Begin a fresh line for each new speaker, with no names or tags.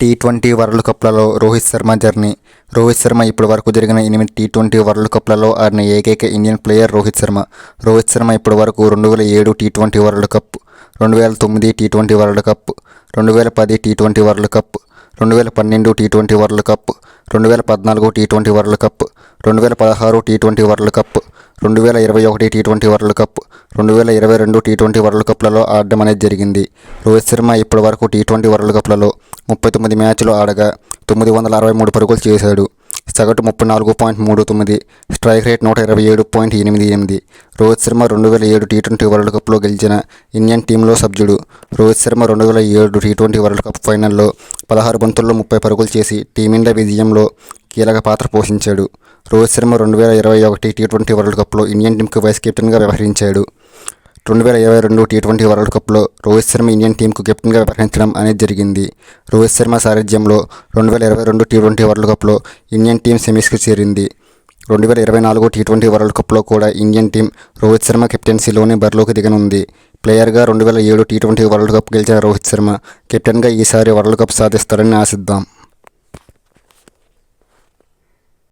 T20 world కప్లలో Rohit Sharma journey. Rohit Sharma ఇప్పటి వరకు జరిగిన 8 టీ20 వరల్డ్ కప్లలో ఆడిన ఏకైక ఇండియన్ ప్లేయర్ రోహిత్ శర్మ. రోహిత్ శర్మ ఇప్పటి వరకు 2007 టీ20 వరల్డ్ కప్, 2009 టీ20 వరల్డ్ కప్, 2010 టీ20 వరల్డ్ కప్, 2012 టీ20 వరల్డ్ కప్, 2014 టీ20 వరల్డ్ కప్, 2016 టీ20 వరల్డ్ కప్, 2021 టీ20 వరల్డ్ కప్, 2022 టీ20 వరల్డ్ కప్లలో ఆడడం అనేది జరిగింది. రోహిత్ శర్మ ఇప్పటి వరకు టీ20 వరల్డ్ కప్లలో 39 మ్యాచ్లు ఆడగా 963 పరుగులు చేశాడు. సగటు 34.39, స్ట్రైక్ రేట్ 127.88. రోహిత్ శర్మ 2007 టీ20 వరల్డ్ కప్లో గెలిచిన ఇండియన్ టీంలో సభ్యుడు. రోహిత్ శర్మ 2007 టీ20 వరల్డ్ కప్ ఫైనల్లో 16 బంతుల్లో 30 పరుగులు చేసి టీమిండియా విజయంలో కీలక పాత్ర పోషించాడు. రోహిత్ శర్మ 2021 టీ20 వరల్డ్ కప్లో ఇండియన్ టీంకు వైస్ కెప్టెన్గా వ్యవహరించాడు. 2022 టీ20 వరల్డ్ కప్లో రోహిత్ శర్మ ఇండియన్ టీంకు కెప్టెన్గా వ్యవహరించడం అనేది జరిగింది. రోహిత్ శర్మ సారథ్యంలో 2022 టీ20 వరల్డ్ కప్లో ఇండియన్ టీం సెమీస్కు చేరింది. 2024 టీ20 వరల్డ్ కప్లో కూడా ఇండియన్ టీం రోహిత్ శర్మ కెప్టెన్సీలోనే బరిలోకి దిగనుంది. ప్లేయర్గా 2007 టీ20 వరల్డ్ కప్ గెలిచిన రోహిత్ శర్మ కెప్టెన్గా ఈసారి వరల్డ్ కప్ సాధిస్తారని ఆశిద్దాం.